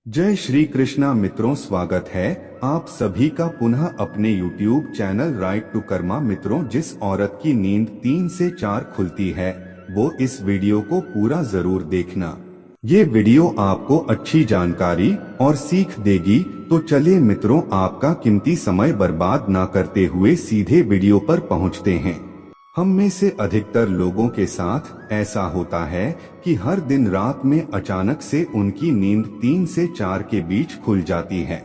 जय श्री कृष्णा मित्रों, स्वागत है आप सभी का पुनः अपने YouTube channel right to karma. मित्रों, जिस औरत की नींद 3 से 4 खुलती है वो इस वीडियो को पूरा जरूर देखना। ये वीडियो आपको अच्छी जानकारी और सीख देगी। तो चलिए मित्रों, आपका कीमती समय बर्बाद ना करते हुए सीधे वीडियो पर पहुंचते हैं। हम में से अधिकतर लोगों के साथ ऐसा होता है कि हर दिन रात में अचानक से उनकी नींद 3 से 4 के बीच खुल जाती है।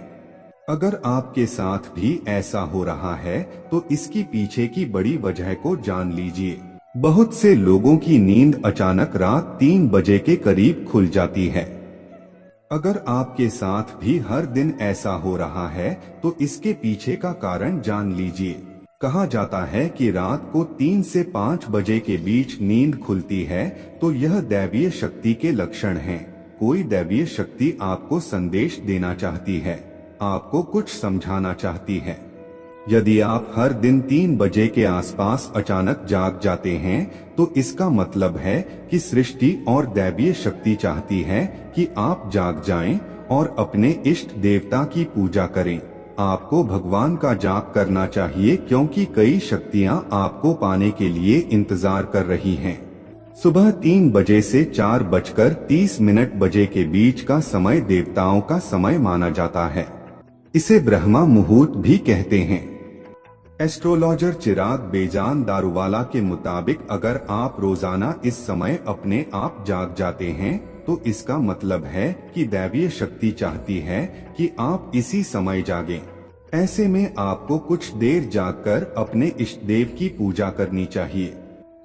अगर आपके साथ भी ऐसा हो रहा है तो इसकी पीछे की बड़ी वजह को जान लीजिए। बहुत से लोगों की नींद अचानक रात 3 बजे के करीब खुल जाती है। अगर आपके साथ भी हर दिन ऐसा हो रहा है तो इसके पीछे का कारण जान लीजिए। कहा जाता है कि रात को 3 से 5 बजे के बीच नींद खुलती है तो यह दैवीय शक्ति के लक्षण हैं। कोई दैवीय शक्ति आपको संदेश देना चाहती है, आपको कुछ समझाना चाहती है। यदि आप हर दिन 3 बजे के आसपास अचानक जाग जाते हैं तो इसका मतलब है कि सृष्टि और दैवीय शक्ति चाहती है कि आप जाग जाएं और अपने इष्ट देवता की पूजा करें। आपको भगवान का जाप करना चाहिए क्योंकि कई शक्तियां आपको पाने के लिए इंतजार कर रही हैं। सुबह 3 बजे से 4:30 बजे के बीच का समय देवताओं का समय माना जाता है। इसे ब्रह्मा मुहूर्त भी कहते हैं। एस्ट्रोलॉजर चिराग बेजान दारूवाला के मुताबिक अगर आप रोजाना इस समय अपने आप जाग जाते हैं तो इसका मतलब है कि दैवीय शक्ति चाहती है कि आप इसी समय जागें। ऐसे में आपको कुछ देर जागकर अपने इष्ट देव की पूजा करनी चाहिए।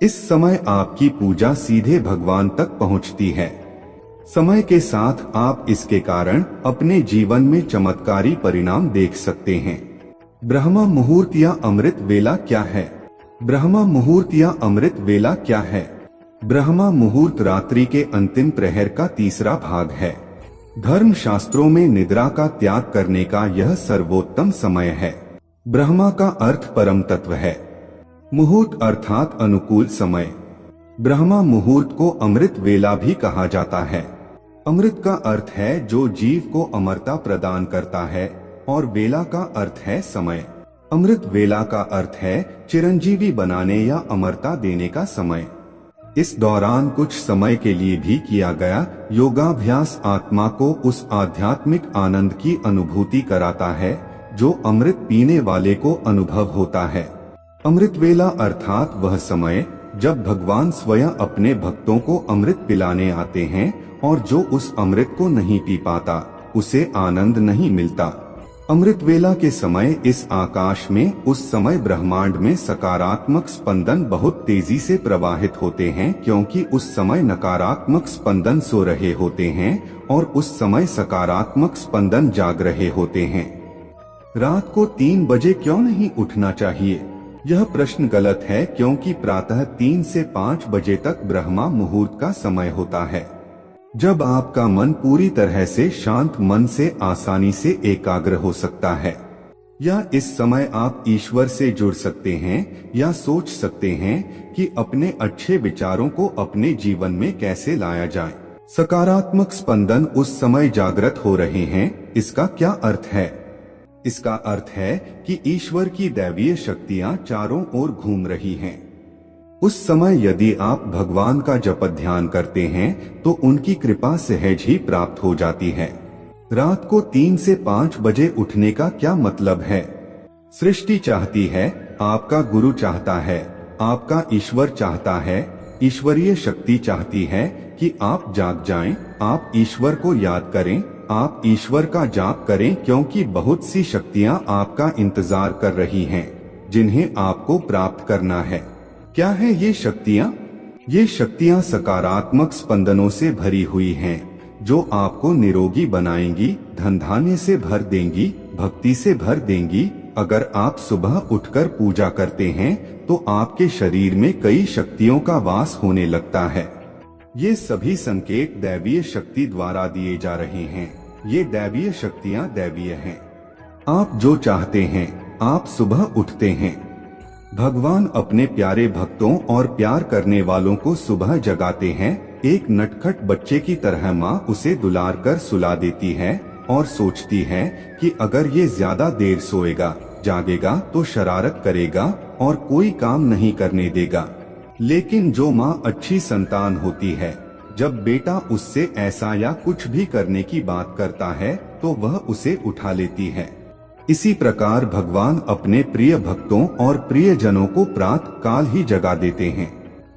इस समय आपकी पूजा सीधे भगवान तक पहुंचती है। समय के साथ आप इसके कारण अपने जीवन में चमत्कारी परिणाम देख सकते हैं। ब्रह्मा मुहूर्त या अमृत वेला क्या है? ब्रह्मा मुहूर्त या अमृत वेला क्या है? ब्रह्मा मुहूर्त रात्रि के अंतिम प्रहर का तीसरा भाग है। धर्म शास्त्रों में निद्रा का त्याग करने का यह सर्वोत्तम समय है। ब्रह्मा का अर्थ परम तत्व है। मुहूर्त अर्थात अनुकूल समय। ब्रह्मा मुहूर्त को अमृत वेला भी कहा जाता है। अमृत का अर्थ है जो जीव को अमरता प्रदान करता है और वेला का अर्थ है समय। अमृत वेला का अर्थ है चिरंजीवी बनाने या अमरता देने का समय। इस दौरान कुछ समय के लिए भी किया गया योगाभ्यास आत्मा को उस आध्यात्मिक आनंद की अनुभूति कराता है जो अमृत पीने वाले को अनुभव होता है। अमृत वेला अर्थात वह समय जब भगवान स्वयं अपने भक्तों को अमृत पिलाने आते हैं और जो उस अमृत को नहीं पी पाता उसे आनंद नहीं मिलता। अमृत वेला के समय इस आकाश में उस समय ब्रह्मांड में सकारात्मक स्पंदन बहुत तेजी से प्रवाहित होते हैं क्योंकि उस समय नकारात्मक स्पंदन सो रहे होते हैं और उस समय सकारात्मक स्पंदन जाग रहे होते हैं। रात को 3 बजे क्यों नहीं उठना चाहिए? यह प्रश्न गलत है क्योंकि प्रातः 3 से 5 बजे तक ब्रह्मा मुहूर्त का समय होता है, जब आपका मन पूरी तरह से शांत मन से आसानी से एकाग्र हो सकता है। या इस समय आप ईश्वर से जुड़ सकते हैं या सोच सकते हैं कि अपने अच्छे विचारों को अपने जीवन में कैसे लाया जाए। सकारात्मक स्पंदन उस समय जागृत हो रहे हैं। इसका क्या अर्थ है? इसका अर्थ है कि ईश्वर की दैवीय शक्तियां चारों ओर घूम रही हैं। उस समय यदि आप भगवान का जप ध्यान करते हैं तो उनकी कृपा सहज ही प्राप्त हो जाती है। रात को 3 से 5 बजे उठने का क्या मतलब है? सृष्टि चाहती है, आपका गुरु चाहता है, आपका ईश्वर चाहता है, ईश्वरीय शक्ति चाहती है कि आप जाग जाएं, आप ईश्वर को याद करें, आप ईश्वर का जाप करें क्योंकि बहुत सी शक्तियां आपका इंतजार कर रही हैं जिन्हें आपको प्राप्त करना है। क्या है ये शक्तियाँ? ये शक्तियाँ सकारात्मक स्पंदनों से भरी हुई हैं जो आपको निरोगी बनाएंगी, धन धान्य से भर देंगी, भक्ति से भर देंगी। अगर आप सुबह उठकर पूजा करते हैं तो आपके शरीर में कई शक्तियों का वास होने लगता है। ये सभी संकेत दैवीय शक्ति द्वारा दिए जा रहे हैं। ये दैवीय शक्तियाँ दैवीय हैं। आप जो चाहते हैं आप सुबह उठते हैं। भगवान अपने प्यारे भक्तों और प्यार करने वालों को सुबह जगाते हैं एक नटखट बच्चे की तरह माँ उसे दुलार कर सुला देती है और सोचती है कि अगर ये ज्यादा देर सोएगा जागेगा तो शरारत करेगा और कोई काम नहीं करने देगा। लेकिन जो माँ अच्छी संतान होती है, जब बेटा उससे ऐसा या कुछ भी करने की बात करता है तो वह उसे उठा लेती है। इसी प्रकार भगवान अपने प्रिय भक्तों और प्रियजनों को प्रातः काल ही जगा देते हैं।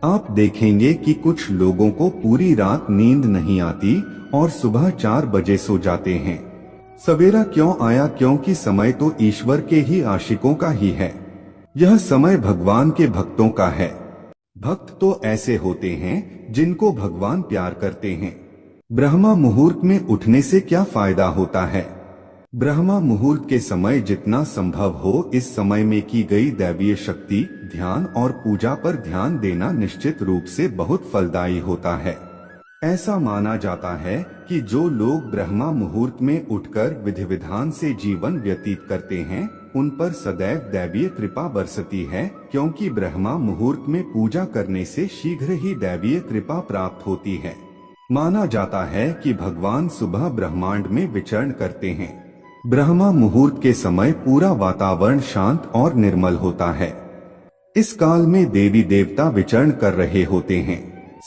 आप देखेंगे कि कुछ लोगों को पूरी रात नींद नहीं आती और सुबह 4 बजे सो जाते हैं। सवेरा क्यों आया? क्योंकि समय तो ईश्वर के ही आशिकों का ही है। यह समय भगवान के भक्तों का है। भक्त तो ऐसे होते हैं जिनको भगवान प्यार करते हैं। ब्रह्मा मुहूर्त में उठने से क्या फायदा होता है? ब्रह्मा मुहूर्त के समय जितना संभव हो इस समय में की गई दैवीय शक्ति, ध्यान और पूजा पर ध्यान देना निश्चित रूप से बहुत फलदायी होता है। ऐसा माना जाता है कि जो लोग ब्रह्मा मुहूर्त में उठकर विधि विधान से जीवन व्यतीत करते हैं उन पर सदैव दैवीय कृपा बरसती है, क्योंकि ब्रह्मा मुहूर्त में पूजा करने से शीघ्र ही दैवीय कृपा प्राप्त होती है। माना जाता है कि भगवान सुबह ब्रह्मांड में विचरण करते हैं। ब्रह्मा मुहूर्त के समय पूरा वातावरण शांत और निर्मल होता है। इस काल में देवी देवता विचरण कर रहे होते हैं।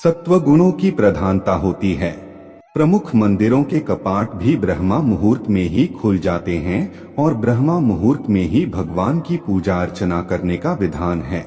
सत्व गुणों की प्रधानता होती है। प्रमुख मंदिरों के कपाट भी ब्रह्मा मुहूर्त में ही खुल जाते हैं और ब्रह्मा मुहूर्त में ही भगवान की पूजा अर्चना करने का विधान है।